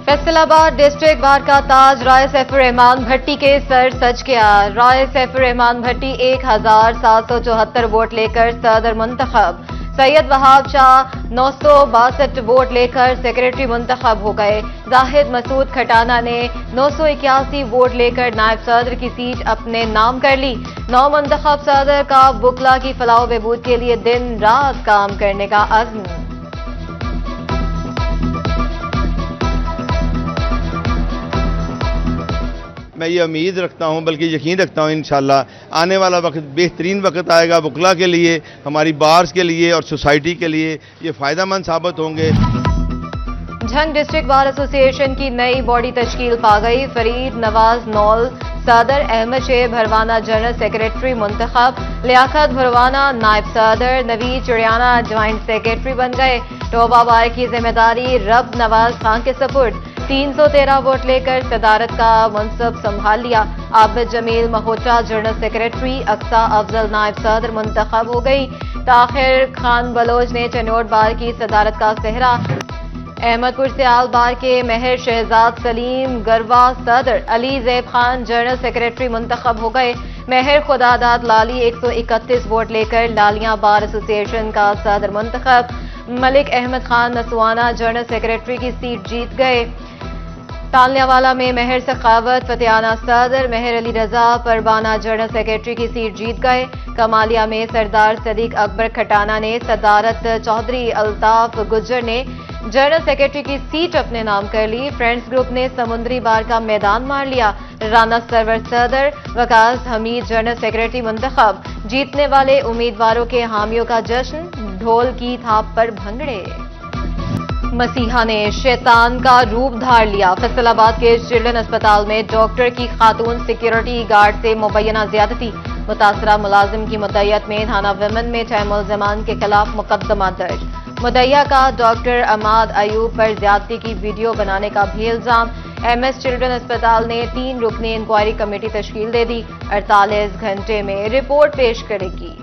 Faisalabad district bar का ताज राय सैफुर रहमान भट्टी के sir सज गया। राय सैफुर रहमान भट्टी 1774 वोट लेकर सदर मुंतखब। सैयद वहाब शाह 962 वोट लेकर सेक्रेटरी मुंतखब हो गए। जाहिद मसूद खटाना ने 981 वोट लेकर नायब सदर की सीट अपने नाम कर ली। नौ मुंतखब सदर का बुकला की फलाह बहबूद के लिए दिन रात काम करने का अज़्म। मैं ये उम्मीद रखता हूँ, बल्कि यकीन रखता हूँ इंशाल्लाह आने वाला वक्त बेहतरीन वक्त आएगा बुकला के लिए, हमारी बार्स के लिए और सोसाइटी के लिए ये फ़ायदेमंद साबित होंगे। झंग डिस्ट्रिक्ट बार एसोसिएशन की नई बॉडी तश्कील पा गई। फरीद नवाज नौल सदर, अहमद शेख भरवाना जनरल सेक्रेटरी मुंतखब, लियाकत भरवाना नायब सदर, नवीद चिड़ियाना ज्वाइंट सेक्रेटरी बन गए। टोबा बार की जिम्मेदारी रब नवाज खान के सपुर्द। 313 वोट लेकर सदारत का मनसब संभाल लिया। आबिद जमील महोटा जनरल सेक्रेटरी, अक्सा अफजल नायब सदर मुंतखब हो गई। ताहिर खान बलोच ने चनोट बार की सदारत का सेहरा। अहमदपुर सियाल बार के महर शहजाद सलीम गरवा सदर, अली जैब खान जनरल सेक्रेटरी मुंतखब हो गए। महर खुदादाद लाली 131 वोट लेकर लालियां बार एसोसिएशन का सदर मुंतखब। मलिक अहमद खान नसवाना जनरल सेक्रेटरी की सीट जीत गए। तालियावाला में महर सखावत फतेहाना सदर, महर अली रजा परवाना जनरल सेक्रेटरी की सीट जीत गए। कमालिया में सरदार सदीक अकबर खटाना ने सदारत, चौधरी अल्ताफ गुज्जर ने जनरल सेक्रेटरी की सीट अपने नाम कर ली। फ्रेंड्स ग्रुप ने समुद्री बार का मैदान मार लिया। राना सरवर सदर, वकास हमीद जनरल सेक्रेटरी मुंतखब। जीतने वाले उम्मीदवारों के हामियों का जश्न, ढोल की थाप पर भंगड़े। मसीहा ने शैतान का रूप धार लिया। फैसलाबाद के चिल्ड्रन अस्पताल में डॉक्टर की खातून सिक्योरिटी गार्ड से मुबैना ज्यादती। मुतासरा मुलाजिम की मुद्दइयत में थाना विमन में 6 मुलजमान के खिलाफ मुकदमा दर्ज। मुद्दइया का डॉक्टर अमाद अयूब पर ज्यादती की वीडियो बनाने का भी इल्जाम। एमएस चिल्ड्रन अस्पताल ने 3 रुकनी इंक्वायरी कमेटी तश्कील दे दी। 48 घंटे में रिपोर्ट पेश करेगी।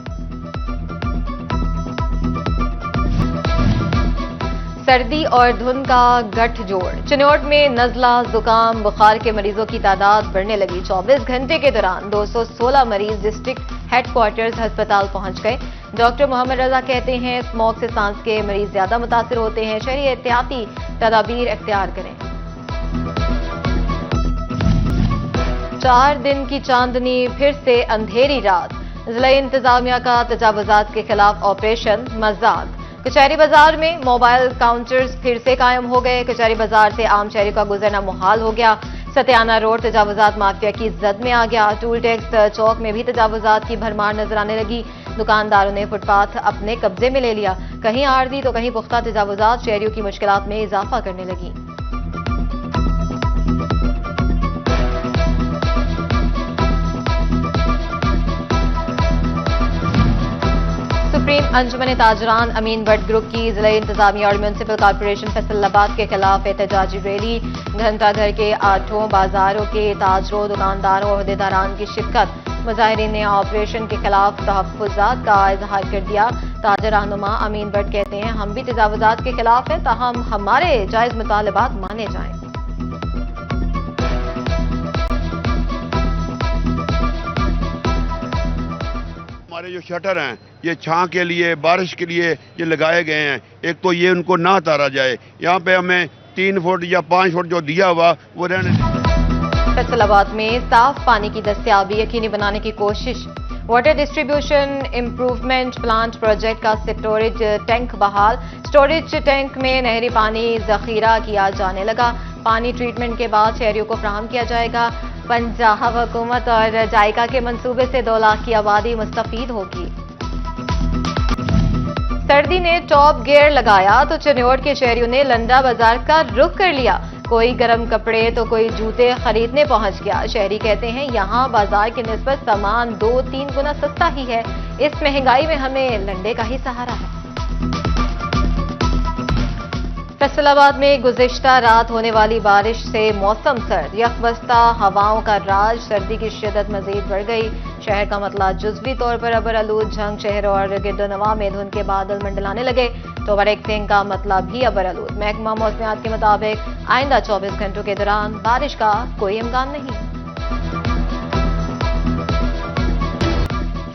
सर्दी और धुंध का गठजोड़। चिनौट में नजला, जुकाम, बुखार के मरीजों की तादाद बढ़ने लगी। 24 घंटे के दौरान 216 मरीज डिस्ट्रिक्ट हेडक्वार्टर्स अस्पताल पहुंच गए। डॉक्टर मोहम्मद रजा कहते हैं स्मोक से सांस के मरीज ज्यादा मुतासिर होते हैं। शहरी एहतियाती तदाबीर इख्तियार करें। 4 दिन की चांदनी, फिर से अंधेरी रात। जिला इंतजामिया का तजावुजात के खिलाफ ऑपरेशन मजाक। कचहरी बाजार में मोबाइल काउंटर्स फिर से कायम हो गए। कचहरी बाजार से आम शहरी का गुजरना मुहाल हो गया। सत्याना रोड तजावुजात माफिया की जद में आ गया। टूल टैक्स चौक में भी तजावुजात की भरमार नजर आने लगी। दुकानदारों ने फुटपाथ अपने कब्जे में ले लिया। कहीं आर्जी तो कहीं पुख्ता तजावुजात शहरियों की मुश्किलात में इजाफा करने लगी। सुप्रीम अंजुमन ताजरान अमीन भट्ट ग्रुप की जिला इंतजामिया और म्यूनसिपल कॉर्पोरेशन फैसलाबाद के खिलाफ एहतजाजी रैली। घंटाघर के 8 बाजारों के ताजरों, दुकानदारों और अहदेदारान की शिरकत। मुजाहिरीन ने ऑपरेशन के खिलाफ तहफ्फुजात का इजहार कर दिया। ताजर रहनुमा अमीन भट्ट कहते हैं हम भी तजावुजात के खिलाफ हैं, ताहम हमारे जायज मुतालबात माने जाएं। हमारे जो शटर हैं ये छां के लिए, बारिश के लिए ये लगाए गए हैं। एक तो ये उनको ना उतारा जाए। यहाँ पे हमें 3 फुट या 5 फुट जो दिया हुआ वो रहने। फैसलाबाद में साफ पानी की दस्तयाबी यकीनी बनाने की कोशिश। Water distribution improvement plant project का स्टोरेज टैंक बहाल। स्टोरेज टैंक में नहरी पानी जखीरा किया जाने लगा। पानी ट्रीटमेंट के बाद शहरियों को फराहम किया जाएगा। पंजाब हुकूमत और जायका के मंसूबे से 2 लाख की आबादी मुस्तफीद होगी। सर्दी ने टॉप गियर लगाया तो चिन्नौट के शहरियों ने लंडा बाजार का रुख कर लिया। कोई गर्म कपड़े तो कोई जूते खरीदने पहुंच गया। शहरी कहते हैं यहाँ बाजार की निस्बत सामान 2-3 गुना सस्ता ही है। इस महंगाई में हमें लंडे का ही सहारा है। फैसलाबाद में गुज़िश्ता रात होने वाली बारिश से मौसम सर्द। यकबस्ता हवाओं का राज, सर्दी की शिद्दत मजीद बढ़ गई। शहर का मतला जुज़वी तौर पर अबर आलूद, झंग शहर और गिरदोनवा में धुंध के बादल मंडलाने लगे तो बरेक सिंह का मतला भी अबर आलूद। महकमा मौसमियात के मुताबिक आइंदा 24 घंटों के दौरान बारिश का कोई इम्कान नहीं।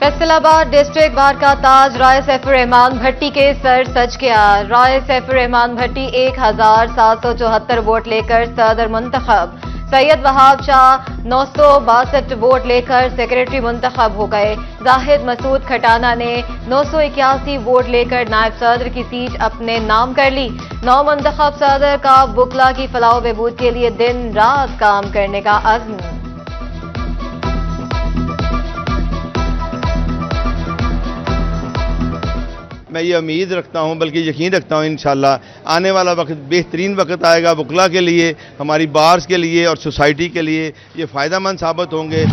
फैसलाबाद डिस्ट्रिक्ट बार का ताज राय सैफुर रहमान भट्टी के सर सज गया। राय सैफुर रहमान भट्टी 1774 वोट लेकर सदर मुंतखब, सैयद वहाब शाह 962 वोट लेकर सेक्रेटरी मुंतखब हो गए। जाहिद मसूद खटाना ने 981 वोट लेकर नायब सदर की सीट अपने नाम कर ली। नौ मुंतखब सदर का बुकला की फलाह बहबूद के लिए दिन रात काम करने का अज़्म। मैं ये उम्मीद रखता हूँ बल्कि यकीन रखता हूँ इंशाल्लाह आने वाला वक्त बेहतरीन वक्त आएगा बुकला के लिए, हमारी बार्स के लिए और सोसाइटी के लिए ये फ़ायदेमंद साबित होंगे।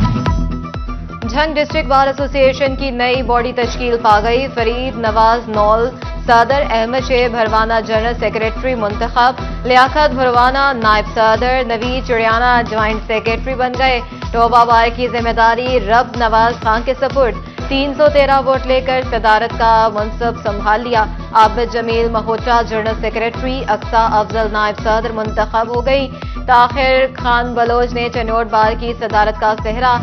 झंग डिस्ट्रिक्ट बार एसोसिएशन की नई बॉडी तश्कील पा गई। फरीद नवाज नौल सदर, अहमद शेर भरवाना जनरल सेक्रेटरी मुंतखब, लियाकत भरवाना नायब सदर, नवीद चिड़ियाना ज्वाइंट सेक्रेटरी बन गए। टोबा बार की जिम्मेदारी रब नवाज खान के सपुर्द, 313 वोट लेकर सदारत का मनसब संभाल लिया। आबिद जमील महोत्रा जनरल सेक्रेटरी, अक्सा अफजल नायब सदर मुंतखब हो गई। ताहिर खान बलोच ने चनोट बार की सदारत का सेहरा।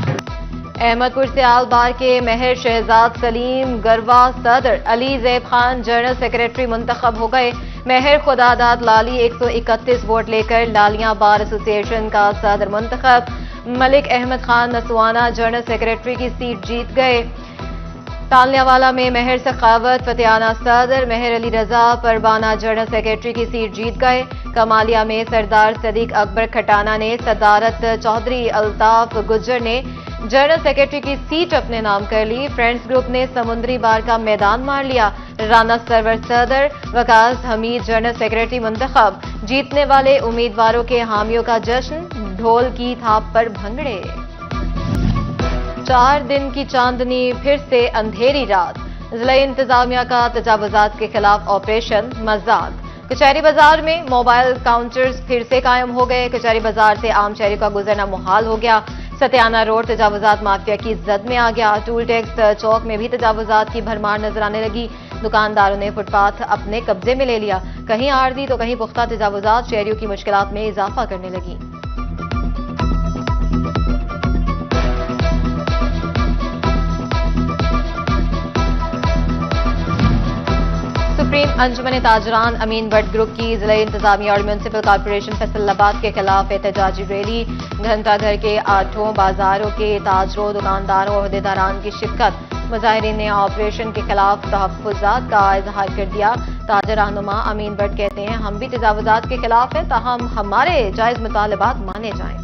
अहमदपुर सियाल बार के महर शहजाद सलीम गरवा सदर, अली जैब खान जनरल सेक्रेटरी मुंतखब हो गए। महर खुदादाद लाली 131 वोट लेकर लालियां बार एसोसिएशन का सदर मुंतखब। मलिक अहमद खान नसवाना जनरल सेक्रेटरी की सीट जीत गए। तालियावाला में महर सखावत फतेहाना सदर, महर अली रजा परवाना जनरल सेक्रेटरी की सीट जीत गए। कमालिया में सरदार सदीक अकबर खटाना ने सदारत, चौधरी अल्ताफ गुज्जर ने जनरल सेक्रेटरी की सीट अपने नाम कर ली। फ्रेंड्स ग्रुप ने समुद्री बार का मैदान मार लिया। राना सरवर सदर, वकास हमीद जनरल सेक्रेटरी मुंतखब। जीतने वाले उम्मीदवारों के हामियों का जश्न, ढोल की थाप पर भंगड़े। 4 दिन की चांदनी, फिर से अंधेरी रात। जिला इंतजामिया का तजावुजात के खिलाफ ऑपरेशन मजाक। कचहरी बाजार में मोबाइल काउंटर्स फिर से कायम हो गए। कचहरी बाजार से आम शहरी का गुजरना मुहाल हो गया। सत्याना रोड तजावुजात माफिया की जद में आ गया। टूल टैक्स चौक में भी तजावुजात की भरमार नजर आने लगी। दुकानदारों ने फुटपाथ अपने कब्जे में ले लिया। कहीं आर्जी तो कहीं पुख्ता तजावुजात शहरियों की मुश्किलात में इजाफा करने लगी। सुप्रीम अंजुमन ताजरान अमीन भट्ट ग्रुप की जिला इंतजामिया और म्यूनसिपल कॉर्पोरेशन फैसलाबाद के खिलाफ एहतजाजी रैली। घंटाघर के 8 बाजारों के ताजरों, दुकानदारों और अहदेदारान की शिरकत। मुजाहिरीन ने ऑपरेशन के खिलाफ तहफ्फुजात का इजहार कर दिया। ताजर रहनुमा अमीन भट्ट कहते हैं, हम भी तजावुजात के खिलाफ हैं, ताहम हमारे जायज मुतालबात माने जाएं।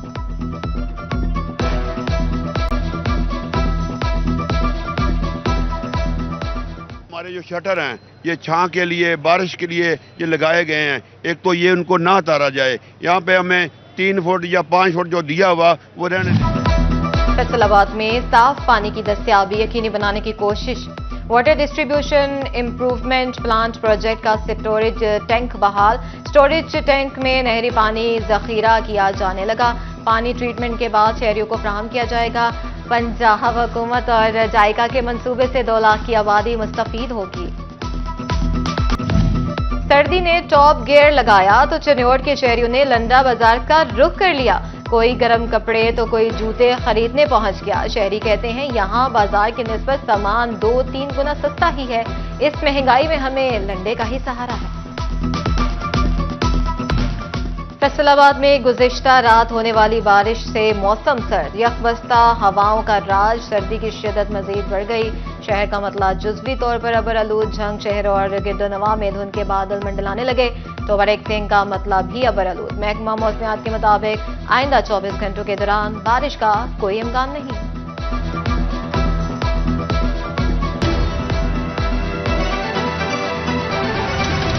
हमारे जो शटर हैं ये छां के लिए, बारिश के लिए ये लगाए गए हैं। एक तो ये उनको ना उतारा जाए। यहाँ पे हमें 3 फुट या 5 फुट जो दिया हुआ वो रहने। फैसलाबाद में साफ पानी की दस्तयाबी यकीनी बनाने की कोशिश। Water distribution improvement plant project का स्टोरेज टैंक बहाल। स्टोरेज टैंक में नहरी पानी जखीरा किया जाने लगा। पानी ट्रीटमेंट के बाद शहरियों को फराहम किया जाएगा। पंजाब हुकूमत और जायका के मंसूबे से 2 लाख की आबादी मुस्तफीद होगी। सर्दी ने टॉप गियर लगाया तो चनोट के शहरियों ने लंडा बाजार का रुख कर लिया। कोई गर्म कपड़े तो कोई जूते खरीदने पहुंच गया। शहरी कहते हैं, यहाँ बाजार की निस्बत सामान 2-3 गुना सस्ता ही है। इस महंगाई में हमें लंडे का ही सहारा है। फैसलाबाद में गुज़िश्ता रात होने वाली बारिश से मौसम सर्द। यकबस्ता हवाओं का राज, सर्दी की शिद्दत मजीद बढ़ गई। शहर का मतला जुज़वी तौर पर अबर आलूद, झंग शहर और गिरदोनवा में धुंध के बादल मंडलाने लगे तो बरेक सिंह का मतला भी अबर आलूद। महकमा मौसमियात के मुताबिक आइंदा 24 घंटों के दौरान बारिश का कोई इम्कान नहीं।